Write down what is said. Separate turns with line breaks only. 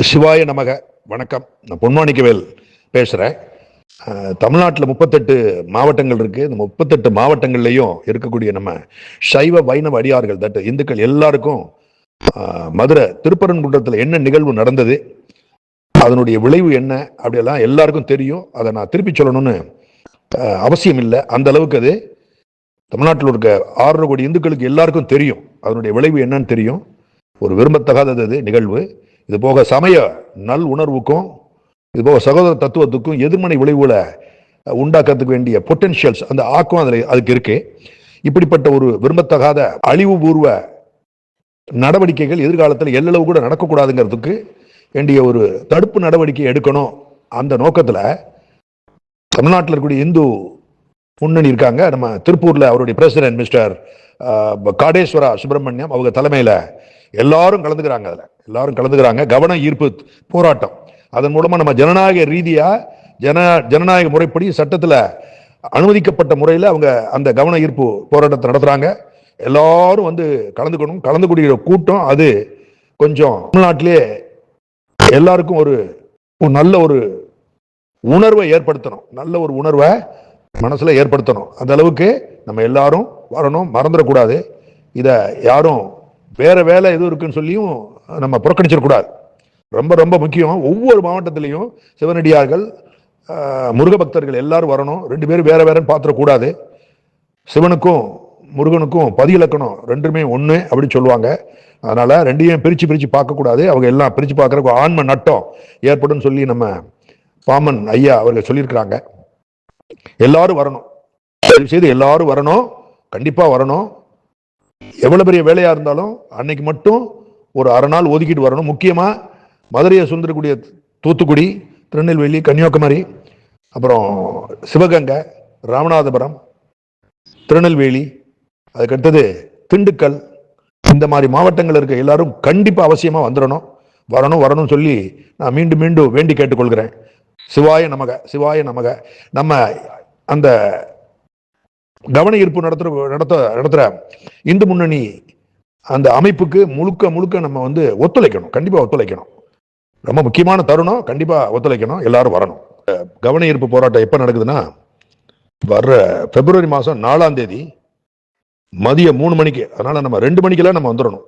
சிவாய நமக. வணக்கம். நான் பொன்மாணிக்கவேல் பேசுகிறேன். தமிழ்நாட்டில் 38 மாவட்டங்கள் இருக்குது. இந்த 38 மாவட்டங்கள்லையும் இருக்கக்கூடிய நம்ம சைவ வைணவ அடியார்கள் தட்டு இந்துக்கள் எல்லாருக்கும் மதுரை திருப்பரங்குன்றத்தில் என்ன நிகழ்வு நடந்தது, அதனுடைய விளைவு என்ன, அப்படியெல்லாம் எல்லாருக்கும் தெரியும். அதை நான் திருப்பி சொல்லணும்னு அவசியம் இல்லை. அந்த அளவுக்கு அது தமிழ்நாட்டில் இருக்க 6 கோடி இந்துக்களுக்கு எல்லாருக்கும் தெரியும். அதனுடைய விளைவு என்னன்னு தெரியும். ஒரு விரும்பத்தகாதது நிகழ்வு. இது போக சமய நல் உணர்வுக்கும் இது போக சகோதர தத்துவத்துக்கும் எதிர்மனை விளைவுகளை உண்டாக்குறதுக்கு வேண்டிய பொட்டன்ஷியல்ஸ், அந்த ஆக்கம் அதுக்கு இருக்கு. இப்படிப்பட்ட ஒரு விரும்பத்தகாத அழிவுபூர்வ நடவடிக்கைகள் எதிர்காலத்தில் எல்லளவு கூட நடக்கக்கூடாதுங்கிறதுக்கு வேண்டிய ஒரு தடுப்பு நடவடிக்கை எடுக்கணும். அந்த நோக்கத்தில் தமிழ்நாட்டில் இருக்கக்கூடிய இந்து முன்னணி இருக்காங்க. நம்ம திருப்பூர்ல அவருடைய பிரசிடென்ட் மிஸ்டர் காடேஸ்வரா சுப்பிரமணியம் அவங்க தலைமையில எல்லாரும் கலந்துக்கிறாங்க. அதுல எல்லாரும் கலந்துக்கிறாங்க. கவன ஈர்ப்பு போராட்டம், அதன் மூலமா நம்ம ஜனநாயக ரீதியா ஜனநாயக முறைப்படி சட்டத்துல அனுமதிக்கப்பட்ட முறையில் அவங்க அந்த கவன ஈர்ப்பு போராட்டத்தை நடத்துறாங்க. எல்லாரும் வந்து கலந்துக்கணும். கலந்துக்கூடிய கூட்டம் அது கொஞ்சம் தமிழ்நாட்டிலே எல்லாருக்கும் ஒரு நல்ல ஒரு உணர்வை ஏற்படுத்தணும். நல்ல ஒரு உணர்வை மனசுல ஏற்படுத்தணும். அந்த அளவுக்கு நம்ம எல்லாரும் வரணும், மறந்துடக்கூடாது. இதை யாரும் வேற வேலை எதுவும் இருக்குன்னு சொல்லியும் நம்ம புறக்கணிச்சிடக்கூடாது. ரொம்ப ரொம்ப முக்கியம். ஒவ்வொரு மாவட்டத்திலையும் சிவனடியார்கள் முருக பக்தர்கள் எல்லாரும் வரணும். 2 பேரும் வேற வேறன்னு பார்த்துடக்கூடாது. சிவனுக்கும் முருகனுக்கும் பதியிலக்கணம் ரெண்டுமே ஒன்று அப்படின்னு சொல்லுவாங்க. அதனால ரெண்டையும் பிரிச்சு பார்க்கக்கூடாது. அவங்க எல்லாம் பிரிச்சு பார்க்கறதுக்கு ஆன்ம நட்டம் ஏற்படும் சொல்லி நம்ம பாமன் ஐயா அவர்கள் சொல்லியிருக்கிறாங்க. எல்லாரும் வரணும். செய்து எல்லாரும் வரணும், கண்டிப்பா வரணும். எவ்வளவு பெரிய வேலையா இருந்தாலும் அன்னைக்கு மட்டும் ஒரு அரை நாள் ஒதுக்கிட்டு வரணும். முக்கியமா மதுரையை சுந்தரக்கூடிய தூத்துக்குடி, திருநெல்வேலி, கன்னியாகுமரி, அப்புறம் சிவகங்கை, ராமநாதபுரம், திருநெல்வேலி, அதுக்கடுத்தது திண்டுக்கல், இந்த மாதிரி மாவட்டங்கள் இருக்க எல்லாரும் கண்டிப்பா அவசியமா வந்துடணும். வரணும் சொல்லி நான் மீண்டும் மீண்டும் வேண்டி கேட்டுக்கொள்கிறேன். சிவாய நமக, சிவாய நமக. நம்ம அந்த கவன ஈர்ப்பு நடத்துற இந்து முன்னணி அந்த அமைப்புக்கு முழுக்க நம்ம வந்து ஒத்துழைக்கணும். கண்டிப்பா ஒத்துழைக்கணும். ரொம்ப முக்கியமான தருணம். கண்டிப்பா ஒத்துழைக்கணும். எல்லாரும் வரணும். கவன ஈர்ப்பு போராட்டம் எப்ப நடக்குதுன்னா, வர்ற பிப்ரவரி மாதம் 4ஆம் தேதி மதியம் 3 மணிக்கு. அதனால நம்ம 2 மணிக்கெல்லாம் நம்ம வந்துடணும்.